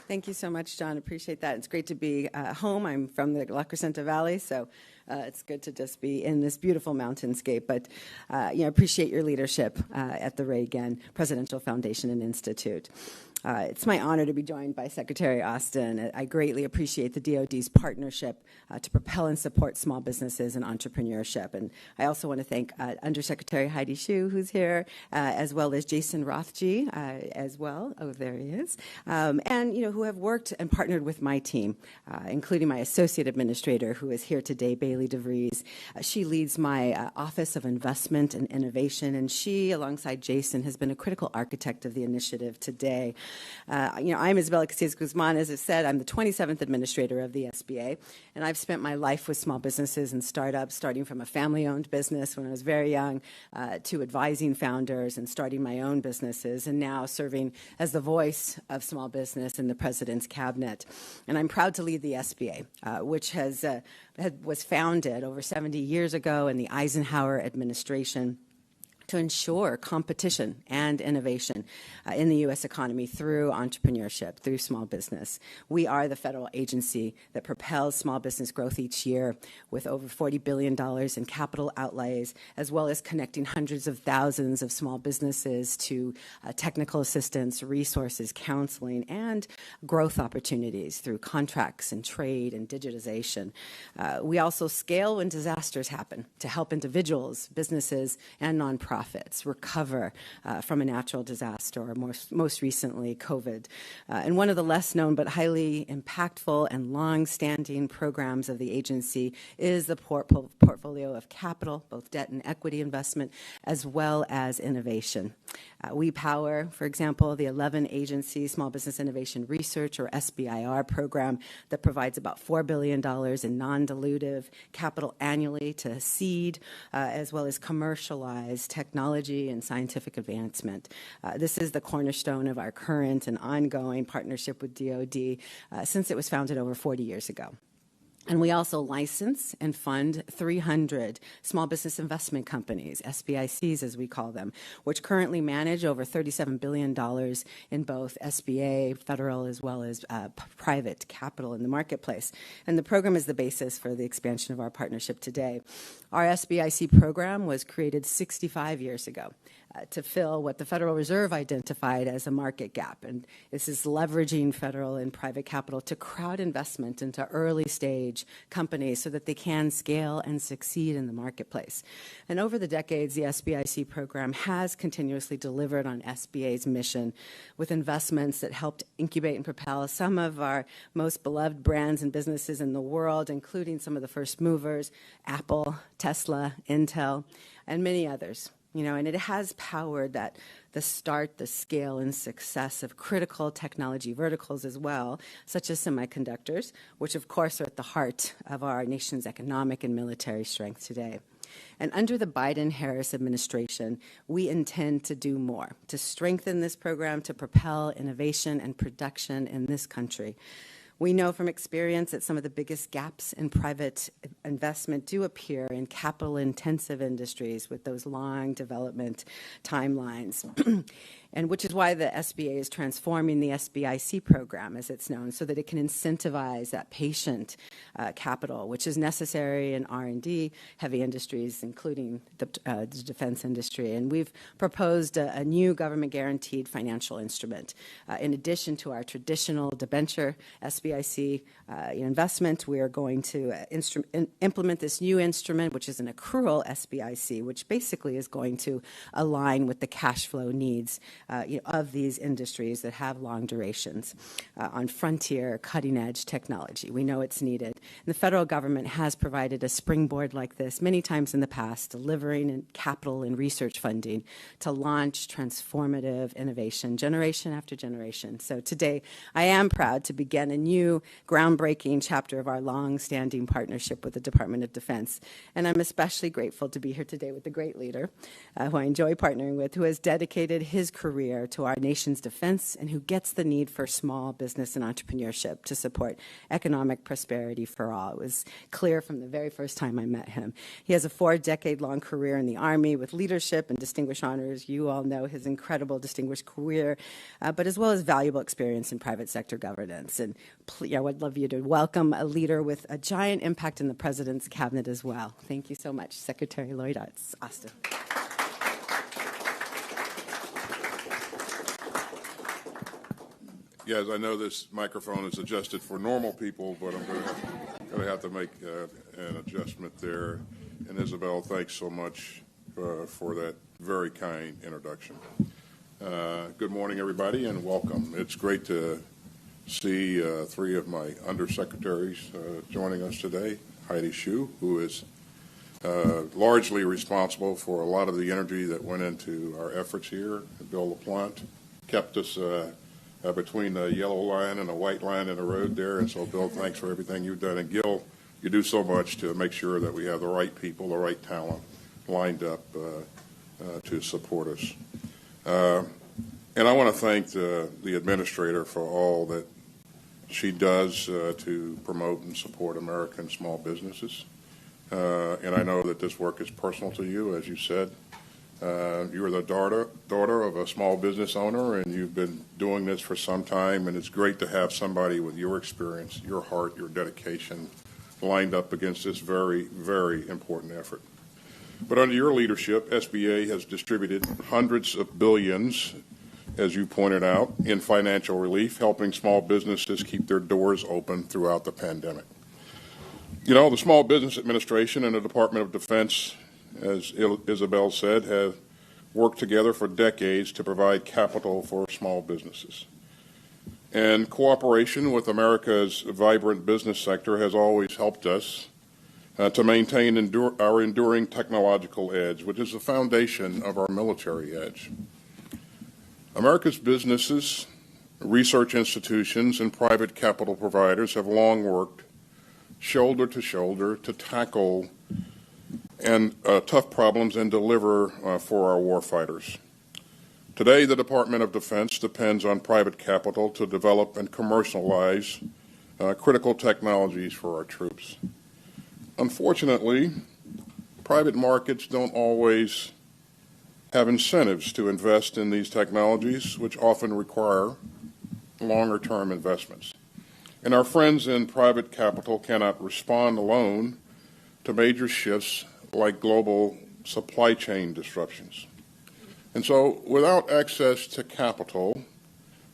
Thank you so much, John. Appreciate that. It's great to be home. I'm from the La Crescenta Valley, so it's good to just be in this beautiful mountainscape. But appreciate your leadership at the Reagan Presidential Foundation and Institute. It's my honor to be joined by Secretary Austin. I greatly appreciate the DoD's partnership to propel and support small businesses and entrepreneurship. And I also want to thank Undersecretary Heidi Shue, who's here, as well as Jason Rothji as well. Oh, there he is. And who have worked and partnered with my team, including my Associate Administrator, who is here today, Bailey DeVries. She leads my Office of Investment and Innovation, and she, alongside Jason, has been a critical architect of the initiative today. I'm Isabella Casillas-Guzman. As I said, I'm the 27th administrator of the SBA, and I've spent my life with small businesses and startups, starting from a family-owned business when I was very young, to advising founders and starting my own businesses, and now serving as the voice of small business in the President's Cabinet. And I'm proud to lead the SBA, which was founded over 70 years ago in the Eisenhower administration to ensure competition and innovation in the U.S. economy through entrepreneurship, through small business. We are the federal agency that propels small business growth each year with over $40 billion in capital outlays, as well as connecting hundreds of thousands of small businesses to technical assistance, resources, counseling, and growth opportunities through contracts and trade and digitization. We also scale when disasters happen to help individuals, businesses, and nonprofits recover from a natural disaster, or most recently COVID. And one of the less known but highly impactful and long-standing programs of the agency is the portfolio of capital, both debt and equity investment, as well as innovation. We power, for example, the 11 agency Small Business Innovation Research, or SBIR, program that provides about $4 billion in non-dilutive capital annually to seed, as well as commercialize technology and scientific advancement. This is the cornerstone of our current and ongoing partnership with DoD since it was founded over 40 years ago. And we also license and fund 300 small business investment companies, SBICs as we call them, which currently manage over $37 billion in both SBA, federal, as well as private capital in the marketplace. And the program is the basis for the expansion of our partnership today. Our SBIC program was created 65 years ago to fill what the Federal Reserve identified as a market gap. And this is leveraging federal and private capital to crowd investment into early stage companies so that they can scale and succeed in the marketplace. And over the decades, the SBIC program has continuously delivered on SBA's mission with investments that helped incubate and propel some of our most beloved brands and businesses in the world, including some of the first movers, Apple, Tesla, Intel, and many others. And it has powered the start, the scale, and success of critical technology verticals as well, such as semiconductors, which of course are at the heart of our nation's economic and military strength today. And under the Biden-Harris administration, we intend to do more to strengthen this program to propel innovation and production in this country. We know from experience that some of the biggest gaps in private investment do appear in capital-intensive industries with those long development timelines. And which is why the SBA is transforming the SBIC program, as it's known, so that it can incentivize that patient capital, which is necessary in R&D, heavy industries, including the defense industry. And we've proposed a new government-guaranteed financial instrument. In addition to our traditional debenture SBIC investment, we are going to implement this new instrument, which is an accrual SBIC, which basically is going to align with the cash flow needs of these industries that have long durations on frontier, cutting-edge technology. We know it's needed. And the federal government has provided a springboard like this many times in the past, delivering capital and research funding to launch transformative innovation generation after generation. So today, I am proud to begin a new groundbreaking chapter of our long-standing partnership with the Department of Defense. And I'm especially grateful to be here today with a great leader who I enjoy partnering with, who has dedicated his career to our nation's defense and who gets the need for small business and entrepreneurship to support economic prosperity for all. It was clear from the very first time I met him. He has a 4-decade-long career in the Army with leadership and distinguished honors. You all know his incredible distinguished career, but as well as valuable experience in private sector governance. And I would love you to welcome a leader with a giant impact in the President's cabinet as well. Thank you so much, Secretary Lloyd. It's Austin. Yes, I know this microphone is adjusted for normal people, but I'm going to have to make an adjustment there. And Isabel, thanks so much for that very kind introduction. Good morning, everybody, and welcome. It's great to see 3 of my undersecretaries joining us today. Heidi Shue, who is largely responsible for a lot of the energy that went into our efforts here. Bill LaPlante kept us between the yellow line and the white line in the road there. And so, Bill, thanks for everything you've done. And Gil, you do so much to make sure that we have the right people, the right talent lined up to support us. And I want to thank the administrator for all that she does to promote and support American small businesses. And I know that this work is personal to you, as you said. You are the daughter of a small business owner, and you've been doing this for some time, and it's great to have somebody with your experience, your heart, your dedication lined up against this very, very important effort. But under your leadership, SBA has distributed hundreds of billions, as you pointed out, in financial relief, helping small businesses keep their doors open throughout the pandemic. You know, the Small Business Administration and the Department of Defense, as Isabel said, have worked together for decades to provide capital for small businesses. And cooperation with America's vibrant business sector has always helped us to maintain our enduring technological edge, which is the foundation of our military edge. America's businesses, research institutions, and private capital providers have long worked shoulder to shoulder to tackle tough problems and deliver for our warfighters. Today, the Department of Defense depends on private capital to develop and commercialize critical technologies for our troops. Unfortunately, private markets don't always have incentives to invest in these technologies, which often require longer-term investments. And our friends in private capital cannot respond alone to major shifts like global supply chain disruptions. And so, without access to capital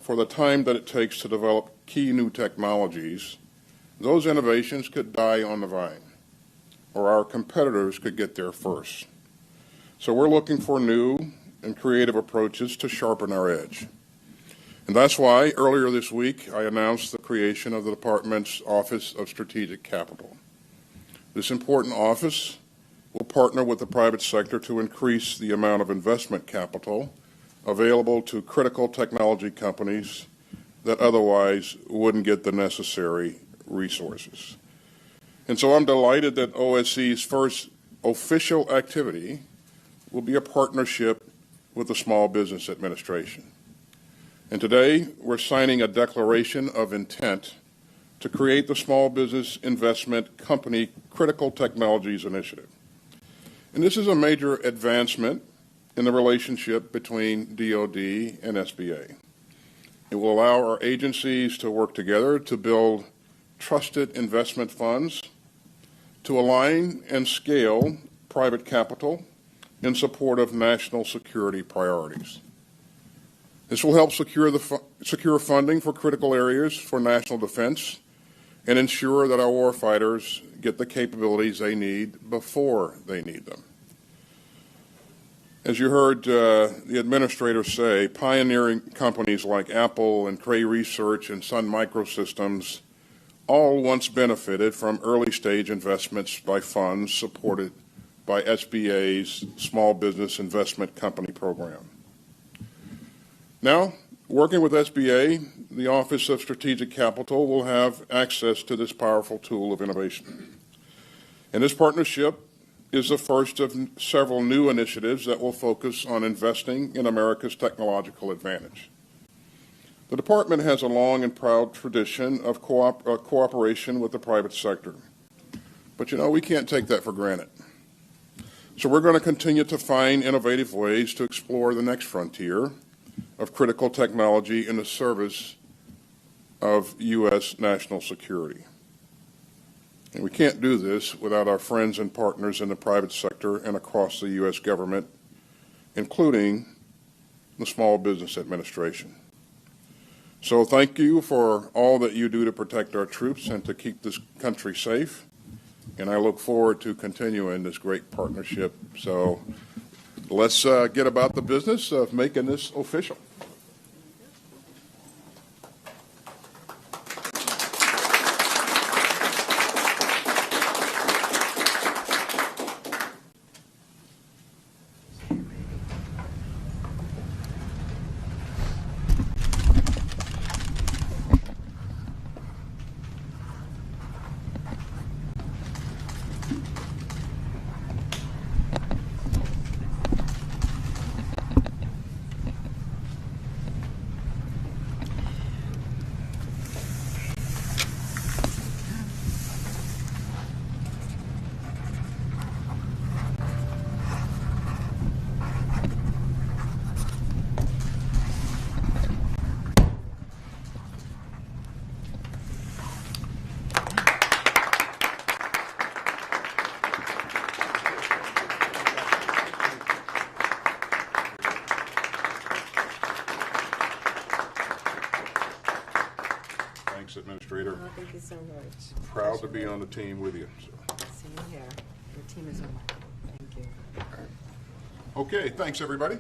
for the time that it takes to develop key new technologies, those innovations could die on the vine, or our competitors could get there first. So we're looking for new and creative approaches to sharpen our edge. And that's why earlier this week I announced the creation of the Department's Office of Strategic Capital. This important office will partner with the private sector to increase the amount of investment capital available to critical technology companies that otherwise wouldn't get the necessary resources. And so I'm delighted that OSC's first official activity will be a partnership with the Small Business Administration. And today, we're signing a declaration of intent to create the Small Business Investment Company Critical Technologies Initiative. And this is a major advancement in the relationship between DoD and SBA. It will allow our agencies to work together to build trusted investment funds, to align and scale private capital in support of national security priorities. This will help secure funding for critical areas for national defense and ensure that our warfighters get the capabilities they need before they need them. As you heard the administrator say, pioneering companies like Apple and Cray Research and Sun Microsystems all once benefited from early-stage investments by funds supported by SBA's Small Business Investment Company program. Now, working with SBA, the Office of Strategic Capital will have access to this powerful tool of innovation. And this partnership is the first of several new initiatives that will focus on investing in America's technological advantage. The Department has a long and proud tradition of cooperation with the private sector. But, you know, we can't take that for granted. So we're going to continue to find innovative ways to explore the next frontier of critical technology in the service of U.S. national security. And we can't do this without our friends and partners in the private sector and across the U.S. government, including the Small Business Administration. So thank you for all that you do to protect our troops and to keep this country safe. And I look forward to continuing this great partnership. So let's get about the business of making this official. Thanks, Administrator. Oh, thank you so much. Proud to be on the team with you. So. Same here. Your team is wonderful. Thank you. Okay, thanks, everybody.